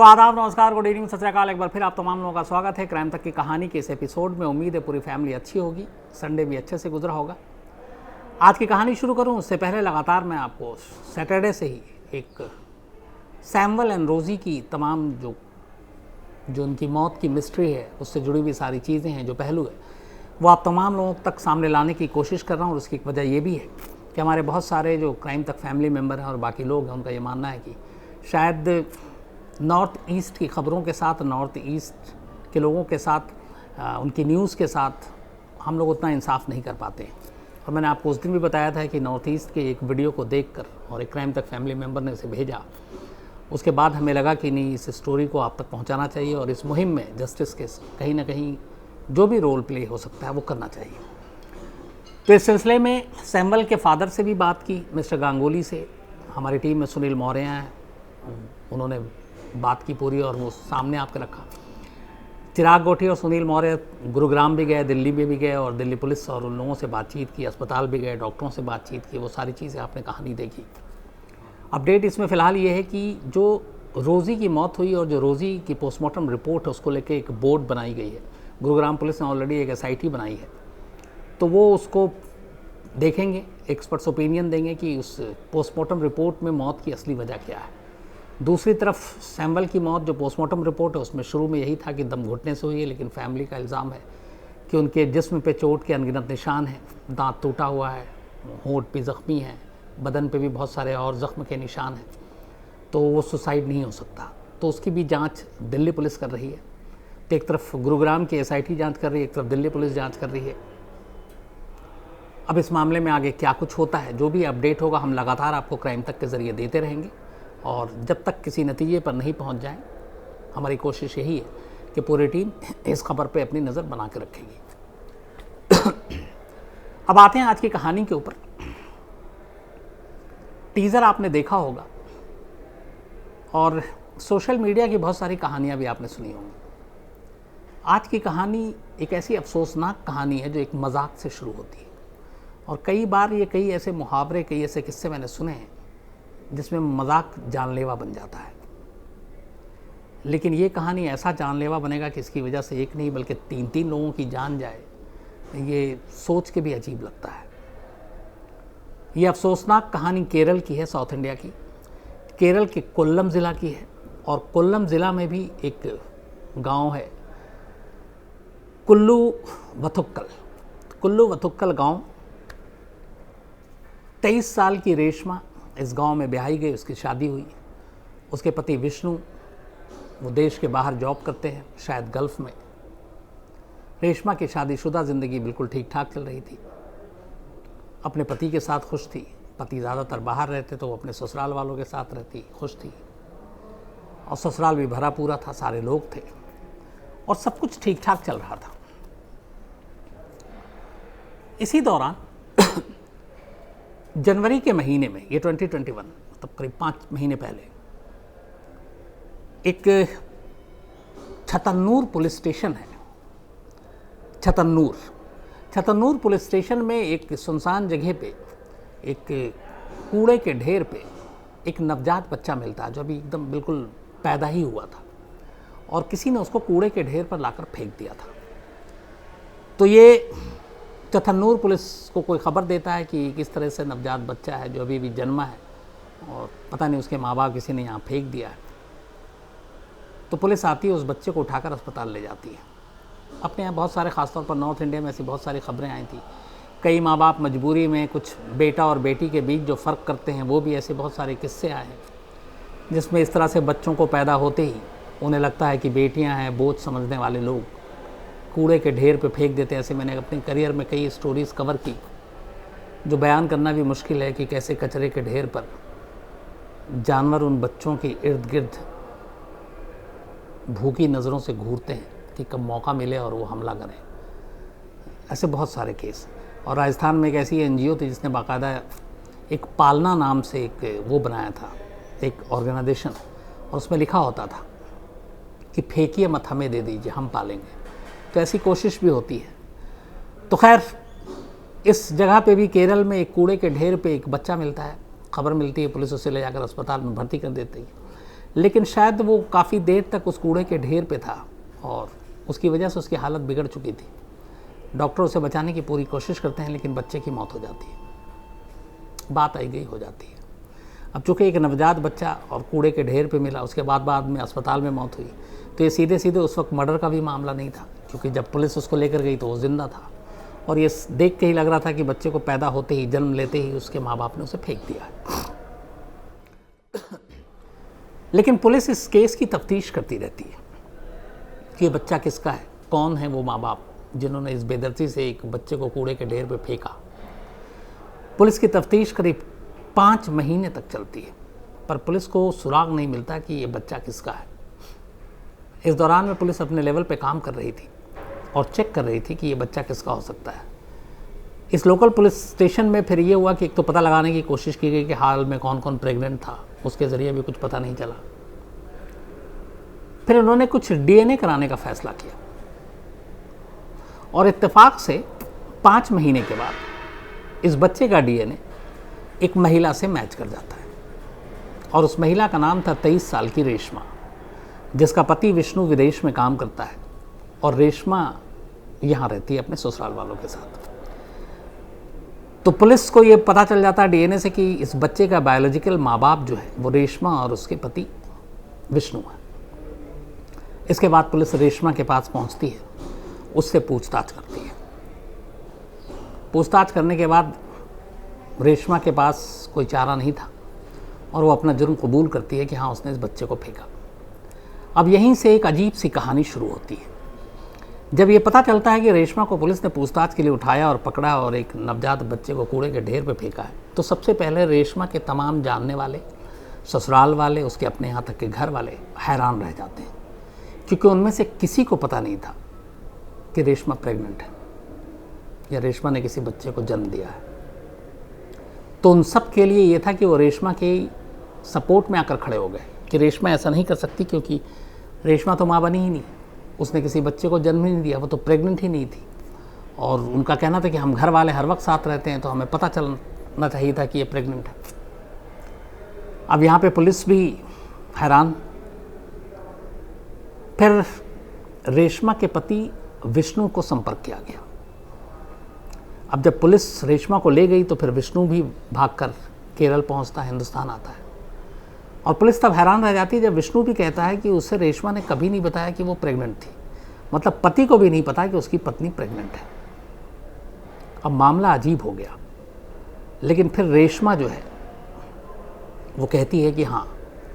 तो आदाब, नमस्कार, गुड इवनिंग, सत श्री अकाल। एक बार फिर आप तमाम लोगों का स्वागत है क्राइम तक की कहानी के इस एपिसोड में। उम्मीद है पूरी फैमिली अच्छी होगी, संडे भी अच्छे से गुजरा होगा। आज की कहानी शुरू करूं उससे पहले लगातार मैं आपको सैटरडे से ही एक सैमुअल एंड रोजी की तमाम जो उनकी मौत की मिस्ट्री है, उससे जुड़ी हुई सारी चीज़ें हैं, जो पहलू है, वो आप तमाम लोगों तक सामने लाने की कोशिश कर रहा हूँ। और उसकी वजह ये भी है कि हमारे बहुत सारे जो क्राइम तक फैमिली मेम्बर हैं और बाकी लोग हैं, उनका ये मानना है कि शायद नॉर्थ ईस्ट की ख़बरों के साथ, नॉर्थ ईस्ट के लोगों के साथ, उनकी न्यूज़ के साथ हम लोग उतना इंसाफ नहीं कर पाते हैं। और मैंने आपको उस दिन भी बताया था कि नॉर्थ ईस्ट के एक वीडियो को देखकर और एक क्राइम तक फैमिली मेम्बर ने उसे भेजा, उसके बाद हमें लगा कि नहीं, इस स्टोरी को आप तक पहुंचाना चाहिए और इस मुहिम में जस्टिस के कहीं ना कहीं जो भी रोल प्ले हो सकता है वो करना चाहिए। तो इस सिलसिले में सैमुअल के फादर से भी बात की, मिस्टर गांगुली से। हमारी टीम में सुनील मौर्य हैं, उन्होंने बात की पूरी और वो सामने आपके रखा। चिराग गोठी और सुनील मौर्य गुरुग्राम भी गए, दिल्ली में भी गए और दिल्ली पुलिस और उन लोगों से बातचीत की, अस्पताल भी गए, डॉक्टरों से बातचीत की, वो सारी चीज़ें आपने कहानी देखी। अपडेट इसमें फ़िलहाल ये है कि जो रोज़ी की मौत हुई और जो रोज़ी की पोस्टमार्टम रिपोर्ट है, उसको लेकर एक बोर्ड बनाई गई है। गुरुग्राम पुलिस ने ऑलरेडी एक SIT बनाई है, तो वो उसको देखेंगे, एक्सपर्ट्स ओपिनियन देंगे कि उस पोस्टमार्टम रिपोर्ट में मौत की असली वजह क्या है। दूसरी तरफ सैमुअल की मौत, जो पोस्टमार्टम रिपोर्ट है, उसमें शुरू में यही था कि दम घुटने से हुई है, लेकिन फैमिली का इल्ज़ाम है कि उनके जिस्म पे चोट के अनगिनत निशान हैं, दांत टूटा हुआ है, होंठ भी ज़ख्मी है, बदन पे भी बहुत सारे और ज़ख्म के निशान हैं, तो वो सुसाइड नहीं हो सकता। तो उसकी भी जांच दिल्ली पुलिस कर रही है। तो एक तरफ गुरुग्राम की SIT जांच कर रही है, एक तरफ दिल्ली पुलिस जांच कर रही है। अब इस मामले में आगे क्या कुछ होता है, जो भी अपडेट होगा हम लगातार आपको क्राइम तक के ज़रिए देते रहेंगे। और जब तक किसी नतीजे पर नहीं पहुंच जाए, हमारी कोशिश यही है कि पूरी टीम इस खबर पे अपनी नज़र बना के रखेगी। अब आते हैं आज की कहानी के ऊपर। टीज़र आपने देखा होगा और सोशल मीडिया की बहुत सारी कहानियां भी आपने सुनी होंगी। आज की कहानी एक ऐसी अफसोसनाक कहानी है जो एक मजाक से शुरू होती है, और कई बार ये कई ऐसे मुहावरे, कई ऐसे किस्से मैंने सुने हैं जिसमें मजाक जानलेवा बन जाता है। लेकिन ये कहानी ऐसा जानलेवा बनेगा कि इसकी वजह से एक नहीं बल्कि 3 लोगों की जान जाए, ये सोच के भी अजीब लगता है। ये अफसोसनाक कहानी केरल की है, साउथ इंडिया की। केरल के कोल्लम ज़िला की है, और कोल्लम ज़िला में भी एक गांव है, कुल्लू वथुक्कल। कुल्लू वथुक्कल गांव, 23 साल की रेशमा इस गांव में ब्याही गई, उसकी शादी हुई। उसके पति विष्णु, वो देश के बाहर जॉब करते हैं, शायद गल्फ़ में। रेशमा की शादीशुदा ज़िंदगी बिल्कुल ठीक ठाक चल रही थी, अपने पति के साथ खुश थी। पति ज़्यादातर बाहर रहते तो वो अपने ससुराल वालों के साथ रहती, खुश थी, और ससुराल भी भरा पूरा था, सारे लोग थे और सब कुछ ठीक ठाक चल रहा था। इसी दौरान जनवरी के महीने में, ये 2021, मतलब करीब 5 महीने पहले, एक छतन्नूर पुलिस स्टेशन है, छतन्नूर पुलिस स्टेशन में एक सुनसान जगह पे, एक कूड़े के ढेर पे एक नवजात बच्चा मिलता है, जो अभी एकदम बिल्कुल पैदा ही हुआ था, और किसी ने उसको कूड़े के ढेर पर लाकर फेंक दिया था। तो ये छतन्नूर पुलिस को कोई ख़बर देता है कि किस तरह से नवजात बच्चा है जो अभी भी जन्मा है, और पता नहीं उसके माँ बाप किसी ने यहाँ फेंक दिया है। तो पुलिस आती है, उस बच्चे को उठाकर अस्पताल ले जाती है। अपने यहाँ बहुत सारे, ख़ासतौर पर नॉर्थ इंडिया में ऐसी बहुत सारी ख़बरें आई थी। कई माँ बाप मजबूरी में, कुछ बेटा और बेटी के बीच जो फ़र्क करते हैं, वो भी ऐसे बहुत सारे किस्से आए हैं, जिसमें इस तरह से बच्चों को पैदा होते ही उन्हें लगता है कि बेटियाँ हैं, बोझ समझने वाले लोग कूड़े के ढेर पे फेंक देते हैं। ऐसे मैंने अपने करियर में कई स्टोरीज़ कवर की, जो बयान करना भी मुश्किल है कि कैसे कचरे के ढेर पर जानवर उन बच्चों के इर्द गिर्द भूखी नज़रों से घूरते हैं कि कब मौका मिले और वो हमला करें। ऐसे बहुत सारे केस। और राजस्थान में एक ऐसी NGO थी जिसने बाकायदा एक पालना नाम से एक वो बनाया था, एक ऑर्गेनाइजेशन, और उसमें लिखा होता था कि फेंकिए मत, हमें दे दीजिए, हम पालेंगे। तो ऐसी कोशिश भी होती है। तो खैर, इस जगह पे भी केरल में एक कूड़े के ढेर पे एक बच्चा मिलता है, खबर मिलती है, पुलिस उसे ले जाकर अस्पताल में भर्ती कर देती है। लेकिन शायद वो काफ़ी देर तक उस कूड़े के ढेर पे था और उसकी वजह से उसकी हालत बिगड़ चुकी थी। डॉक्टर उसे बचाने की पूरी कोशिश करते हैं लेकिन बच्चे की मौत हो जाती है, बात आई गई हो जाती है। अब चूँकि एक नवजात बच्चा और कूड़े के ढेर पे मिला, उसके बाद में अस्पताल में मौत हुई, तो ये सीधे सीधे उस वक्त मर्डर का भी मामला नहीं था, क्योंकि जब पुलिस उसको लेकर गई तो वो जिंदा था और ये देख के ही लग रहा था कि बच्चे को पैदा होते ही, जन्म लेते ही उसके माँ बाप ने उसे फेंक दिया है। लेकिन पुलिस इस केस की तफ्तीश करती रहती है कि ये बच्चा किसका है, कौन है वो माँ बाप जिन्होंने इस बेदर्दी से एक बच्चे को कूड़े के ढेर पे फेंका। पुलिस की तफ्तीश करीब 5 महीने तक चलती है, पर पुलिस को सुराग नहीं मिलता कि ये बच्चा किसका है। इस दौरान में पुलिस अपने लेवल पे काम कर रही थी और चेक कर रही थी कि ये बच्चा किसका हो सकता है। इस लोकल पुलिस स्टेशन में फिर ये हुआ कि एक तो पता लगाने की कोशिश की गई कि हाल में कौन कौन प्रेग्नेंट था, उसके ज़रिए भी कुछ पता नहीं चला। फिर उन्होंने कुछ डीएनए कराने का फैसला किया और इत्तेफाक से 5 महीने के बाद इस बच्चे का डीएनए एक महिला से मैच कर जाता है और उस महिला का नाम था 23 साल की रेशमा, जिसका पति विष्णु विदेश में काम करता है और रेशमा यहाँ रहती है अपने ससुराल वालों के साथ। तो पुलिस को ये पता चल जाता है डीएनए से कि इस बच्चे का बायोलॉजिकल माँ बाप जो है वो रेशमा और उसके पति विष्णु है। इसके बाद पुलिस रेशमा के पास पहुँचती है, उससे पूछताछ करती है। पूछताछ करने के बाद रेशमा के पास कोई चारा नहीं था और वो अपना जुर्म कबूल करती है कि हाँ, उसने इस बच्चे को फेंका। अब यहीं से एक अजीब सी कहानी शुरू होती है। जब ये पता चलता है कि रेशमा को पुलिस ने पूछताछ के लिए उठाया और पकड़ा और एक नवजात बच्चे को कूड़े के ढेर पे फेंका है, तो सबसे पहले रेशमा के तमाम जानने वाले, ससुराल वाले, उसके अपने यहाँ तक के घर वाले हैरान रह जाते हैं, क्योंकि उनमें से किसी को पता नहीं था कि रेशमा प्रेग्नेंट है या रेशमा ने किसी बच्चे को जन्म दिया है। तो उन सब के लिए ये था कि वो रेशमा के सपोर्ट में आकर खड़े हो गए कि रेशमा ऐसा नहीं कर सकती, क्योंकि रेशमा तो माँ बनी ही नहीं, उसने किसी बच्चे को जन्म ही नहीं दिया, वो तो प्रेग्नेंट ही नहीं थी। और उनका कहना था कि हम घर वाले हर वक्त साथ रहते हैं तो हमें पता चलना चाहिए था कि ये प्रेग्नेंट है। अब यहाँ पे पुलिस भी हैरान। फिर रेशमा के पति विष्णु को संपर्क किया गया। अब जब पुलिस रेशमा को ले गई तो फिर विष्णु भी भागकर केरल पहुंचता है, हिंदुस्तान आता है। और पुलिस तब हैरान रह जाती है जब विष्णु भी कहता है कि उसे रेशमा ने कभी नहीं बताया कि वो प्रेग्नेंट थी, मतलब पति को भी नहीं पता कि उसकी पत्नी प्रेग्नेंट है। अब मामला अजीब हो गया। लेकिन फिर रेशमा जो है वो कहती है कि हाँ,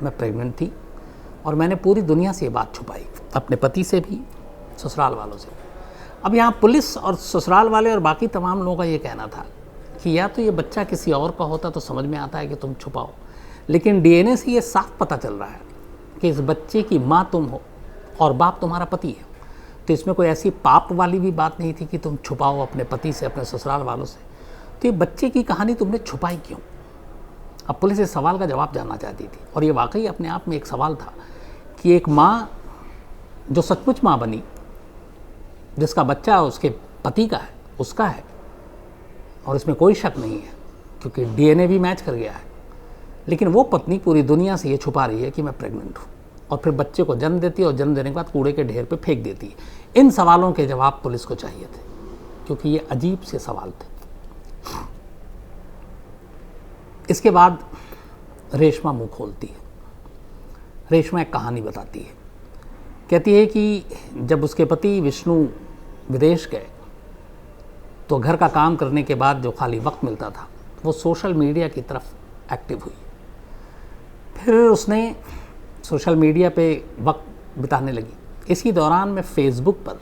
मैं प्रेग्नेंट थी और मैंने पूरी दुनिया से ये बात छुपाई, अपने पति से भी, ससुराल वालों से। अब यहाँ पुलिस और ससुराल वाले और बाकी तमाम लोगों का ये कहना था कि या तो ये बच्चा किसी और का होता तो समझ में आता है कि तुम छुपाओ, लेकिन डीएनए से ये साफ पता चल रहा है कि इस बच्चे की माँ तुम हो और बाप तुम्हारा पति है। तो इसमें कोई ऐसी पाप वाली भी बात नहीं थी कि तुम छुपाओ अपने पति से, अपने ससुराल वालों से। तो ये बच्चे की कहानी तुमने छुपाई क्यों? अब पुलिस इस सवाल का जवाब जानना चाहती थी और ये वाकई अपने आप में एक सवाल था कि एक माँ जो सचमुच माँ बनी, जिसका बच्चा उसके पति का है, उसका है, और इसमें कोई शक नहीं है क्योंकि डीएनए भी मैच कर गया है, लेकिन वो पत्नी पूरी दुनिया से ये छुपा रही है कि मैं प्रेग्नेंट हूँ और फिर बच्चे को जन्म देती है और जन्म देने के बाद कूड़े के ढेर पे फेंक देती है। इन सवालों के जवाब पुलिस को चाहिए थे क्योंकि ये अजीब से सवाल थे। इसके बाद रेशमा मुंह खोलती है। रेशमा एक कहानी बताती है। कहती है कि जब उसके पति विष्णु विदेश गए तो घर का काम करने के बाद जो खाली वक्त मिलता था वो सोशल मीडिया की तरफ एक्टिव हुई। फिर उसने सोशल मीडिया पे वक्त बिताने लगी। इसी दौरान में फेसबुक पर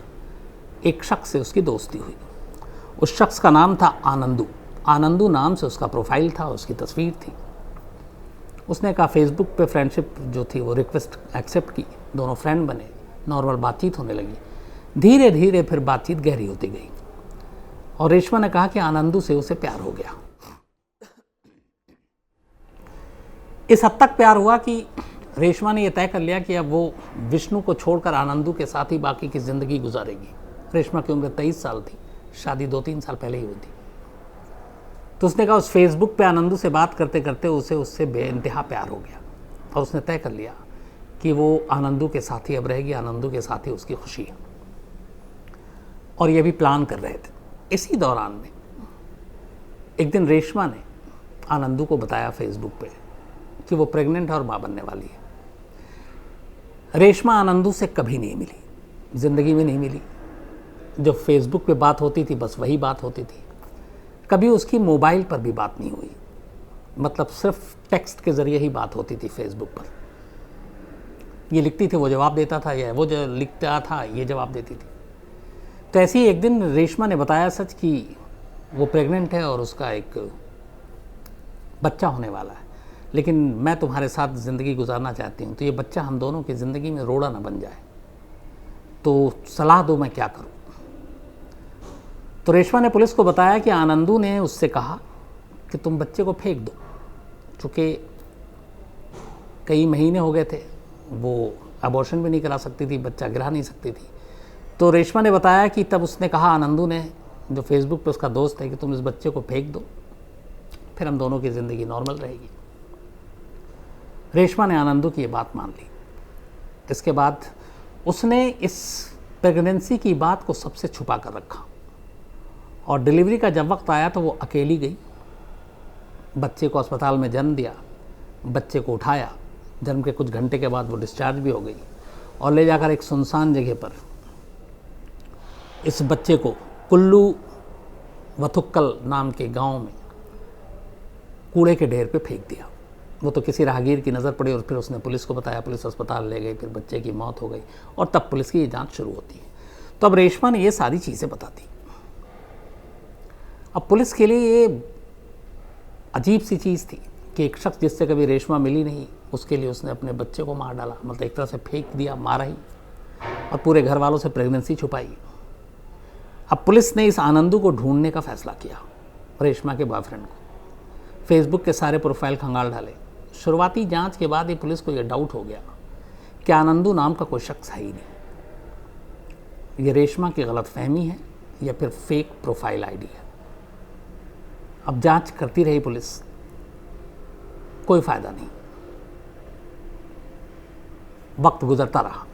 एक शख्स से उसकी दोस्ती हुई। उस शख्स का नाम था आनंदू। आनंदू नाम से उसका प्रोफाइल था, उसकी तस्वीर थी। उसने कहा फेसबुक पे फ्रेंडशिप जो थी वो रिक्वेस्ट एक्सेप्ट की, दोनों फ्रेंड बने, नॉर्मल बातचीत होने लगी। धीरे धीरे फिर बातचीत गहरी होती गई और रेशमा ने कहा कि आनंदू से उसे प्यार हो गया। इस हद तक प्यार हुआ कि रेशमा ने यह तय कर लिया कि अब वो विष्णु को छोड़कर आनंदू के साथ ही बाकी की ज़िंदगी गुजारेगी। रेशमा की उम्र 23 साल थी, शादी 2-3 साल पहले ही हुई थी। तो उसने कहा उस फेसबुक पे आनंदू से बात करते करते उससे बेइंतहा प्यार हो गया और उसने तय कर लिया कि वो आनंदू के साथ ही अब रहेगी, आनंदू के साथ ही उसकी खुशी है, और ये भी प्लान कर रहे थे। इसी दौरान में एक दिन रेशमा ने आनंदू को बताया फेसबुक पे कि वो प्रेग्नेंट है और माँ बनने वाली है। रेशमा आनंदू से कभी नहीं मिली, ज़िंदगी में नहीं मिली। जो फेसबुक पे बात होती थी बस वही बात होती थी, कभी उसकी मोबाइल पर भी बात नहीं हुई, मतलब सिर्फ टेक्स्ट के ज़रिए ही बात होती थी फेसबुक पर। ये लिखती थी वो जवाब देता था, या वो जो लिखता था ये जवाब देती थी। तो ऐसे ही एक दिन रेशमा ने बताया सच कि वो प्रेग्नेंट है और उसका एक बच्चा होने वाला है, लेकिन मैं तुम्हारे साथ ज़िंदगी गुजारना चाहती हूँ, तो ये बच्चा हम दोनों की ज़िंदगी में रोड़ा ना बन जाए, तो सलाह दो मैं क्या करूँ। तो रेशमा ने पुलिस को बताया कि आनंदू ने उससे कहा कि तुम बच्चे को फेंक दो, चूँकि कई महीने हो गए थे, वो अबॉर्शन भी नहीं करा सकती थी, बच्चा गिरा नहीं सकती थी। तो रेशमा ने बताया कि तब उसने कहा आनंदू ने, जो फेसबुक पे उसका दोस्त है, कि तुम इस बच्चे को फेंक दो, फिर हम दोनों की ज़िंदगी नॉर्मल रहेगी। रेशमा ने आनंदू की ये बात मान ली। इसके बाद उसने इस प्रेगनेंसी की बात को सबसे छुपा कर रखा, और डिलीवरी का जब वक्त आया तो वो अकेली गई, बच्चे को अस्पताल में जन्म दिया, बच्चे को उठाया, जन्म के कुछ घंटे के बाद वो डिस्चार्ज भी हो गई, और ले जाकर एक सुनसान जगह पर इस बच्चे को कुल्लू वथुक्कल नाम के गांव में कूड़े के ढेर पे फेंक दिया। वो तो किसी राहगीर की नज़र पड़ी और फिर उसने पुलिस को बताया, पुलिस अस्पताल ले गई, फिर बच्चे की मौत हो गई, और तब पुलिस की ये जांच शुरू होती है। तो अब रेशमा ने ये सारी चीज़ें बता दी। अब पुलिस के लिए ये अजीब सी चीज़ थी कि एक शख्स जिससे कभी रेशमा मिली नहीं, उसके लिए उसने अपने बच्चे को मार डाला, मतलब एक तरह से फेंक दिया, मारा ही, और पूरे घर वालों से प्रेगनेंसी छुपाई। अब पुलिस ने इस आनंदू को ढूंढने का फैसला किया, रेशमा के बॉयफ्रेंड को। फेसबुक के सारे प्रोफाइल खंगाल डाले। शुरुआती जांच के बाद ही पुलिस को यह डाउट हो गया कि आनंदू नाम का कोई शख्स है ही नहीं, ये रेशमा की गलतफहमी है या फिर फेक प्रोफाइल आईडी है। अब जांच करती रही पुलिस, कोई फायदा नहीं, वक्त गुजरता रहा।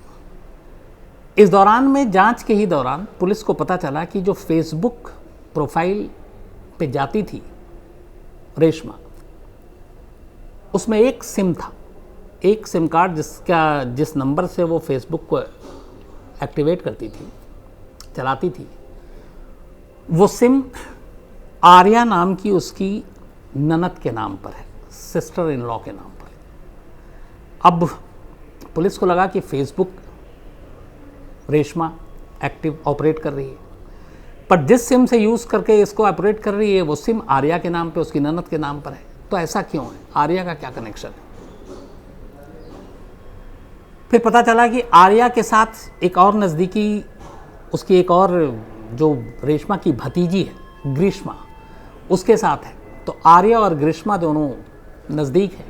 इस दौरान में, जांच के ही दौरान, पुलिस को पता चला कि जो फेसबुक प्रोफाइल पे जाती थी रेशमा, उसमें एक सिम था, एक सिम कार्ड जिस नंबर से वो फेसबुक को एक्टिवेट करती थी, चलाती थी, वो सिम आर्या नाम की उसकी ननद के नाम पर है, सिस्टर इन लॉ के नाम पर। अब पुलिस को लगा कि फेसबुक रेशमा एक्टिव ऑपरेट कर रही है, पर जिस सिम से यूज़ करके इसको ऑपरेट कर रही है वो सिम आर्या के नाम पे, उसकी ननद के नाम पर है। तो ऐसा क्यों है, आर्या का क्या कनेक्शन है? फिर पता चला कि आर्या के साथ एक और नज़दीकी, उसकी एक और जो रेशमा की भतीजी है ग्रीष्मा, उसके साथ है। तो आर्या और ग्रीष्मा दोनों नज़दीक है,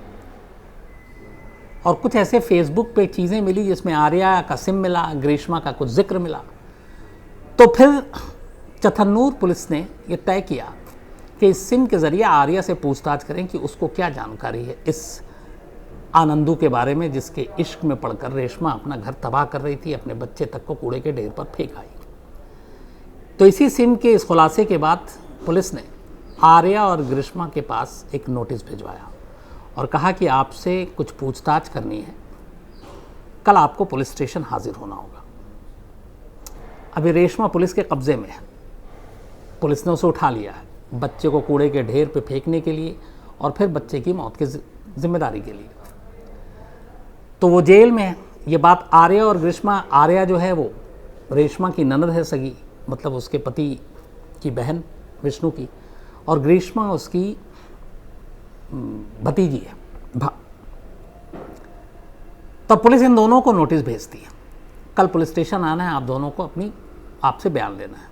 और कुछ ऐसे फेसबुक पे चीज़ें मिली जिसमें आर्या का सिम मिला, ग्रीष्मा का कुछ जिक्र मिला। तो फिर चथन्नूर पुलिस ने यह तय किया कि इस सिम के ज़रिए आर्या से पूछताछ करें कि उसको क्या जानकारी है इस आनंदू के बारे में, जिसके इश्क में पड़कर रेशमा अपना घर तबाह कर रही थी, अपने बच्चे तक को कूड़े के ढेर पर फेंक आई। तो इसी सिम के इस खुलासे के बाद पुलिस ने आर्या और ग्रीष्मा के पास एक नोटिस भिजवाया और कहा कि आपसे कुछ पूछताछ करनी है, कल आपको पुलिस स्टेशन हाजिर होना होगा। अभी रेशमा पुलिस के कब्जे में है, पुलिस ने उसे उठा लिया है बच्चे को कूड़े के ढेर पे फेंकने के लिए और फिर बच्चे की मौत की जिम्मेदारी के लिए। तो वो जेल में है। ये बात आर्या और ग्रीष्मा, आर्या जो है वो रेशमा की ननद है सगी, मतलब उसके पति की बहन विष्णु की, और ग्रीष्मा उसकी भतीजी है। तब पुलिस इन दोनों को नोटिस भेजती है, कल पुलिस स्टेशन आना है, आप दोनों को आपसे बयान लेना है।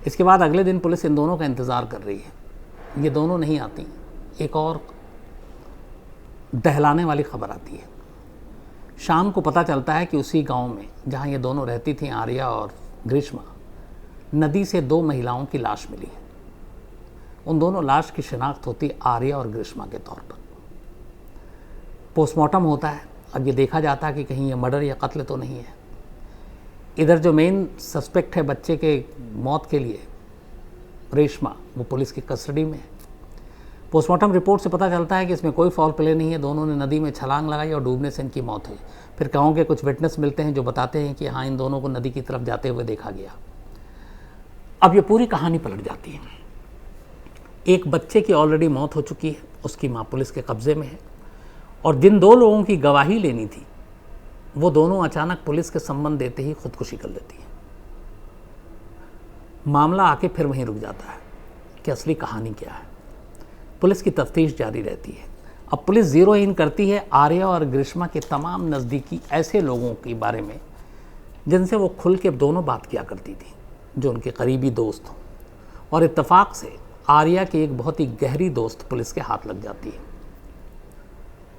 इसके बाद अगले दिन पुलिस इन दोनों का इंतज़ार कर रही है। ये दोनों नहीं आती। एक और दहलाने वाली खबर आती है। शाम को पता चलता है कि उसी गांव में जहां ये दोनों रहती थीं, आर्या और ग्रीष्मा, नदी से 2 महिलाओं की लाश मिली है। उन दोनों लाश की शिनाख्त होती आर्या और ग्रीष्मा के तौर पर। पोस्टमार्टम होता है अब ये देखा जाता है कि कहीं ये मर्डर या कत्ल तो नहीं है। इधर जो मेन सस्पेक्ट है बच्चे के मौत के लिए, रेशमा, वो पुलिस की कस्टडी में है। पोस्टमार्टम रिपोर्ट से पता चलता है कि इसमें कोई फॉल प्ले नहीं है, दोनों ने नदी में छलांग लगाई और डूबने से इनकी मौत हुई। फिर गाँव के कुछ विटनेस मिलते हैं जो बताते हैं कि हाँ, इन दोनों को नदी की तरफ जाते हुए देखा गया। अब ये पूरी कहानी पलट जाती है। एक बच्चे की ऑलरेडी मौत हो चुकी है, उसकी माँ पुलिस के कब्जे में है, और जिन दो लोगों की गवाही लेनी थी वो दोनों अचानक पुलिस के संबंध देते ही खुदकुशी कर लेती है। मामला आके फिर वहीं रुक जाता है कि असली कहानी क्या है। पुलिस की तफ्तीश जारी रहती है। अब पुलिस जीरो इन करती है आर्या और ग्रीष्मा के तमाम नज़दीकी ऐसे लोगों के बारे में जिनसे वो खुल के दोनों बात किया करती थी, जो उनके करीबी दोस्त हों। और इत्तेफाक से आर्या की एक बहुत ही गहरी दोस्त पुलिस के हाथ लग जाती है।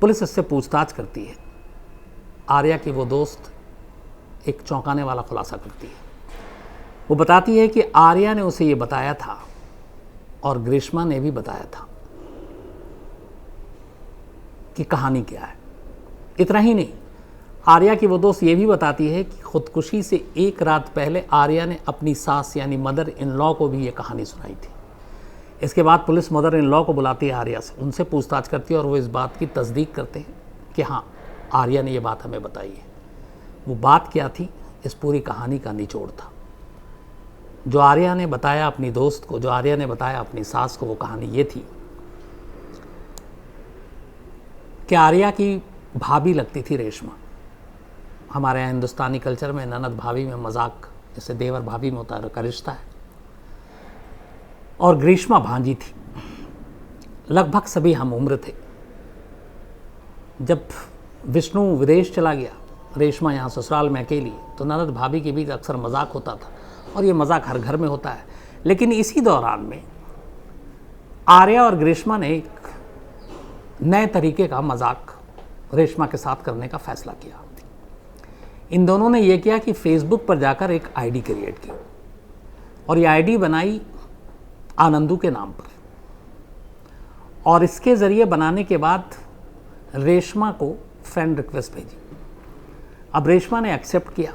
पुलिस इससे पूछताछ करती है। आर्या की वो दोस्त एक चौंकाने वाला खुलासा करती है। वो बताती है कि आर्या ने उसे ये बताया था और ग्रीष्मा ने भी बताया था कि कहानी क्या है। इतना ही नहीं, आर्या की वो दोस्त ये भी बताती है कि खुदकुशी से एक रात पहले आर्या ने अपनी सास यानी मदर इन लॉ को भी ये कहानी सुनाई थी। इसके बाद पुलिस मदर इन लॉ को बुलाती है आर्या से, उनसे पूछताछ करती है और वो इस बात की तस्दीक करते हैं कि हाँ, आर्या ने ये बात हमें बताई है। वो बात क्या थी, इस पूरी कहानी का निचोड़ था। जो आर्या ने बताया अपनी दोस्त को, जो आर्या ने बताया अपनी सास को, वो कहानी ये थी कि आर्या की भाभी लगती थी रेशमा। हमारे यहाँ हिंदुस्तानी कल्चर में ननद भाभी में मजाक, जैसे देवर भाभी में होता है, का रिश्ता है। और ग्रीष्मा भांजी थी। लगभग सभी हम उम्र थे। जब विष्णु विदेश चला गया, रेशमा यहाँ ससुराल में अकेली, तो ननद भाभी के बीच अक्सर मजाक होता था, और ये मजाक हर घर में होता है। लेकिन इसी दौरान में आर्या और ग्रीष्मा ने एक नए तरीके का मजाक रेशमा के साथ करने का फैसला किया। इन दोनों ने यह किया कि फेसबुक पर जाकर एक आईडी क्रिएट की, और ये आईडी बनाई आनंदू के नाम पर, और इसके ज़रिए बनाने के बाद रेशमा को फ्रेंड रिक्वेस्ट भेजी। अब रेशमा ने एक्सेप्ट किया।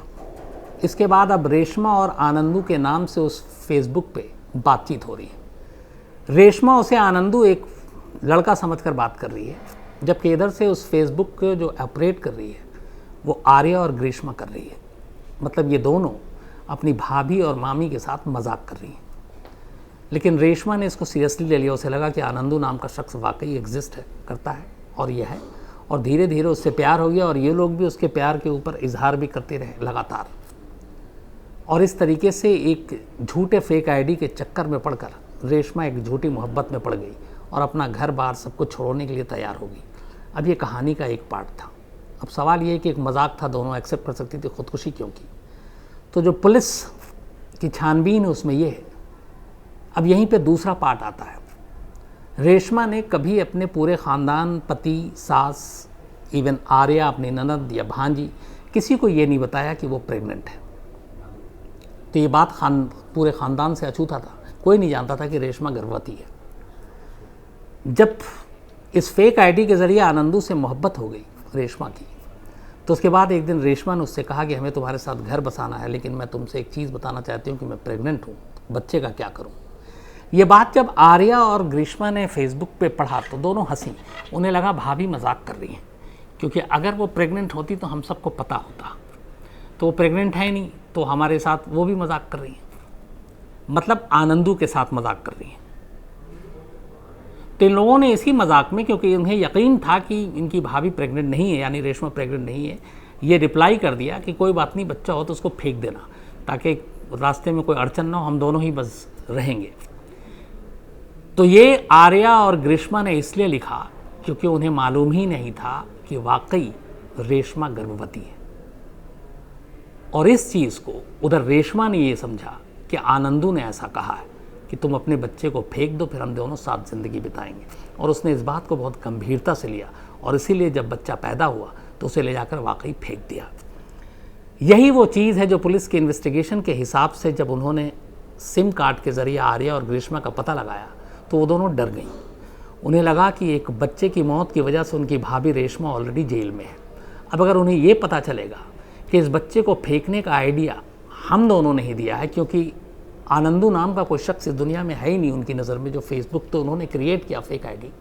इसके बाद अब रेशमा और आनंदू के नाम से उस फेसबुक पे बातचीत हो रही है। रेशमा उसे आनंदू एक लड़का समझकर बात कर रही है, जबकि इधर से उस फेसबुक को जो ऑपरेट कर रही है वो आर्या और ग्रीष्मा कर रही है। मतलब ये दोनों अपनी भाभी और मामी के साथ मजाक कर रही हैं। लेकिन रेशमा ने इसको सीरियसली ले लिया। उसे लगा कि आनंदू नाम का शख्स वाकई एग्जिस्ट है, करता है, और ये है। और धीरे धीरे उससे प्यार हो गया, और ये लोग भी उसके प्यार के ऊपर इजहार भी करते रहे लगातार। और इस तरीके से एक झूठे फेक आईडी के चक्कर में पड़कर रेशमा एक झूठी मोहब्बत में पड़ गई और अपना घर बार सब कुछ छोड़ने के लिए तैयार हो गई। अब ये कहानी का एक पार्ट था। अब सवाल ये है कि एक मजाक था, दोनों एक्सेप्ट कर सकती थी, खुदकुशी क्यों की? तो जो पुलिस की छानबीन है उसमें ये है। अब यहीं पे दूसरा पार्ट आता है। रेशमा ने कभी अपने पूरे ख़ानदान, पति, सास, इवन आर्या, अपनी ननद या भांजी, किसी को ये नहीं बताया कि वो प्रेग्नेंट है। तो ये बात पूरे ख़ानदान से अछूता था। कोई नहीं जानता था कि रेशमा गर्भवती है। जब इस फेक आईडी के ज़रिए आनंदू से मोहब्बत हो गई रेशमा की, तो उसके बाद एक दिन रेशमा ने उससे कहा कि हमें तुम्हारे साथ घर बसाना है, लेकिन मैं तुमसे एक चीज़ बताना चाहती हूँ कि मैं प्रेग्नेंट हूँ, बच्चे का क्या करूँ। ये बात जब आर्या और ग्रीष्मा ने फेसबुक पे पढ़ा तो दोनों हंसी। उन्हें लगा भाभी मजाक कर रही हैं, क्योंकि अगर वो प्रेग्नेंट होती तो हम सबको पता होता। तो वो प्रेग्नेंट है नहीं, तो हमारे साथ वो भी मजाक कर रही हैं, मतलब आनंदू के साथ मजाक कर रही हैं। तो इन लोगों ने इसी मजाक में, क्योंकि उन्हें यकीन था कि इनकी भाभी प्रेग्नेंट नहीं है, यानी रेशमा प्रेग्नेंट नहीं है, ये रिप्लाई कर दिया कि कोई बात नहीं, बच्चा हो तो उसको फेंक देना, ताकि रास्ते में कोई अड़चन ना हो, हम दोनों ही बस रहेंगे। तो ये आर्या और ग्रीष्मा ने इसलिए लिखा क्योंकि उन्हें मालूम ही नहीं था कि वाकई रेशमा गर्भवती है। और इस चीज़ को उधर रेशमा ने ये समझा कि आनंदू ने ऐसा कहा है कि तुम अपने बच्चे को फेंक दो, फिर हम दोनों साथ ज़िंदगी बिताएंगे। और उसने इस बात को बहुत गंभीरता से लिया, और इसीलिए जब बच्चा पैदा हुआ तो उसे ले जाकर वाकई फेंक दिया। यही वो चीज़ है जो पुलिस के इन्वेस्टिगेशन के हिसाब से जब उन्होंने सिम कार्ड के ज़रिए आर्या और ग्रीष्मा का पता लगाया तो वो दोनों डर गईं। उन्हें लगा कि एक बच्चे की मौत की वजह से उनकी भाभी रेशमा ऑलरेडी जेल में है। अब अगर उन्हें ये पता चलेगा कि इस बच्चे को फेंकने का आइडिया हम दोनों ने ही दिया है, क्योंकि आनंदू नाम का कोई शख्स इस दुनिया में है ही नहीं उनकी नज़र में, जो फेसबुक तो उन्होंने क्रिएट किया फेक आईडी,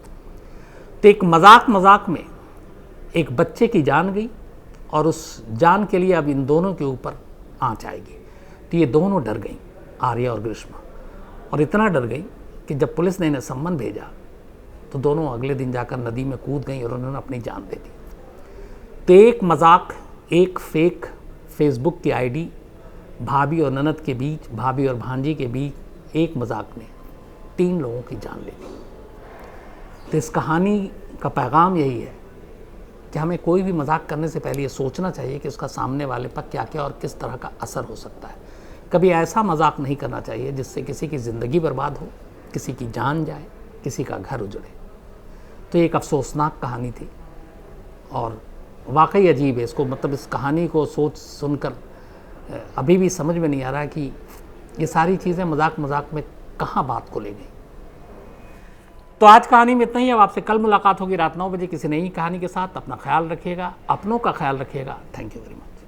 तो एक मजाक में एक बच्चे की जान गई और उस जान के लिए अब इन दोनों के ऊपर आँच आएगी। तो ये दोनों डर गई, आर्या और ग्रीष्मा, और इतना डर गई कि जब पुलिस ने इन्हें सम्मन भेजा तो दोनों अगले दिन जाकर नदी में कूद गई और उन्होंने अपनी जान दे दी। तो एक मजाक, एक फेक फेसबुक की आईडी, भाभी और ननद के बीच, भाभी और भांजी के बीच एक मजाक ने 3 लोगों की जान ले ली। तो इस कहानी का पैगाम यही है कि हमें कोई भी मजाक करने से पहले ये सोचना चाहिए कि उसका सामने वाले पर क्या क्या और किस तरह का असर हो सकता है। कभी ऐसा मजाक नहीं करना चाहिए जिससे किसी की ज़िंदगी बर्बाद हो, किसी की जान जाए, किसी का घर उजड़े। तो एक अफसोसनाक कहानी थी और वाकई अजीब है। इसको मतलब इस कहानी को सोच सुनकर अभी भी समझ में नहीं आ रहा कि ये सारी चीज़ें मजाक में कहाँ बात को ले गई। तो आज कहानी में इतना ही। अब आपसे कल मुलाकात होगी रात 9 बजे किसी नई कहानी के साथ। अपना ख्याल रखिएगा, अपनों का ख्याल रखिएगा। Thank you very much.